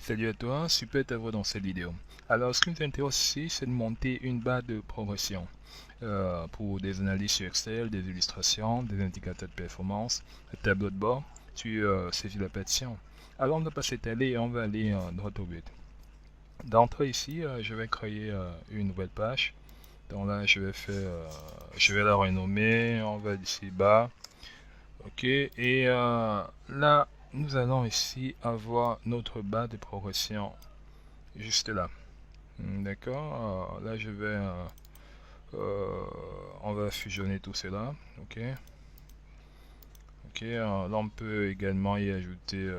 Salut à toi, super t'avoir dans cette vidéo. Alors ce qui nous intéresse ici, c'est de monter une barre de progression pour des analyses sur Excel, des illustrations, des indicateurs de performance, un tableau de bord, tu saisis la pétition. Alors on ne va pas s'étaler et on va aller droit au but. D'entrée ici, je vais créer une nouvelle page. Donc là, je vais la renommer, on va d'ici bas. Ok, et là, nous allons ici avoir notre barre de progression juste là. D'accord, là on va fusionner tout cela. Ok, ok, là on peut également y ajouter,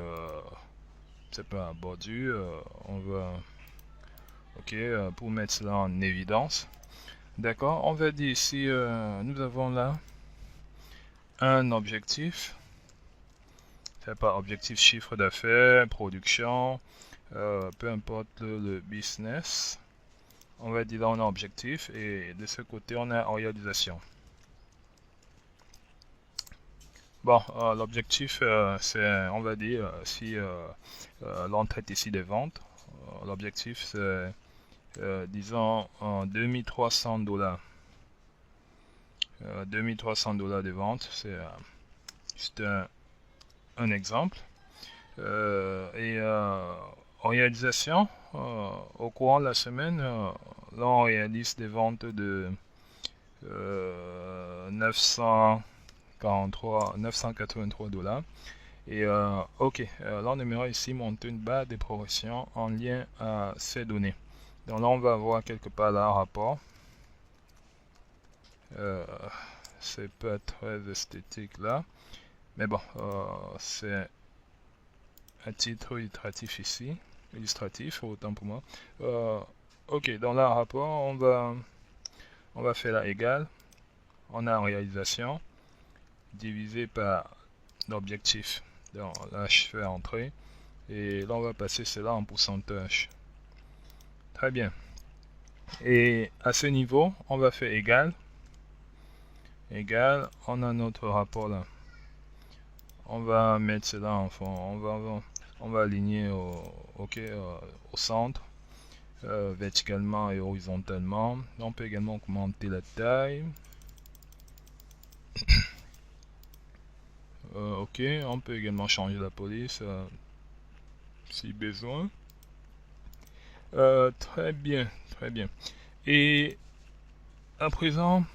c'est pas un bordure, on va, ok, pour mettre cela en évidence. D'accord, on va dire ici, nous avons là un objectif. C'est pas objectif chiffre d'affaires, production, peu importe le business. On va dire là on a objectif et de ce côté on a réalisation. Bon, l'objectif c'est, on va dire, si l'on traite ici des ventes, l'objectif c'est, disons, 2300 $. 2300 $ de vente, c'est juste un exemple. En réalisation, au courant de la semaine, là on réalise des ventes de 983 $. Et ok, là on aimerait ici monter une barre de progression en lien à ces données. Donc là on va avoir quelque part là un rapport. C'est pas très esthétique là, mais bon, c'est un titre illustratif, autant pour moi. Ok, dans le rapport, on va faire la égale. On a en réalisation divisé par l'objectif. Donc là, je fais entrer. Et là, on va passer cela en pourcentage. Très bien. Et à ce niveau, on va faire égal. Égal, on a notre rapport là. On va mettre cela en fond. On va aligner au centre. Verticalement et horizontalement. On peut également augmenter la taille. Ok, on peut également changer la police si besoin. Très bien, très bien. Et à présent,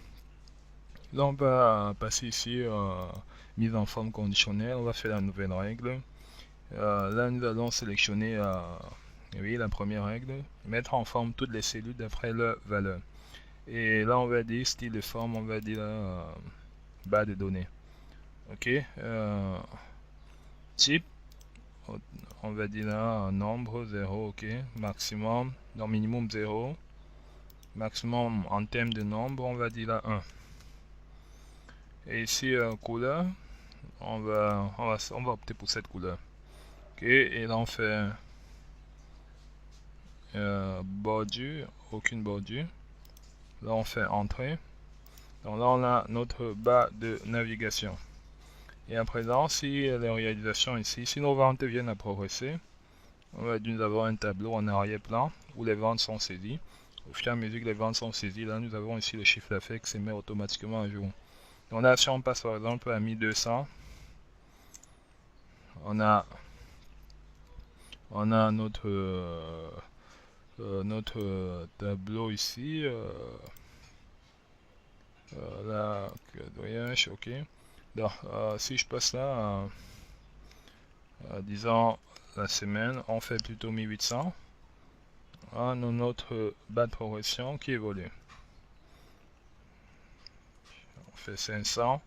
là on va passer ici mise en forme conditionnelle. On va faire la nouvelle règle. Là nous allons sélectionner oui, la première règle, mettre en forme toutes les cellules d'après leur valeur. Et là on va dire style de forme, on va dire barre de données. Ok, type, on va dire là un nombre 0, ok, maximum, non minimum 0, maximum en termes de nombre, on va dire là 1. Et ici couleur, on va opter pour cette couleur. Ok, et là on fait bordure, aucune bordure. Là on fait entrée. Donc là on a notre barre de navigation. Et à présent, si les réalisations ici, si nos ventes viennent à progresser, on va nous avoir un tableau en arrière-plan où les ventes sont saisies. Au fur et à mesure que les ventes sont saisies, là nous avons ici le chiffre d'affaires qui se met automatiquement à jour. Donc là, si on passe par exemple à 1200, on a notre tableau ici. Là, voyage, ok. Donc, si je passe là, disons la semaine, on fait plutôt 1800. On a notre barre de progression qui évolue. On fait 500.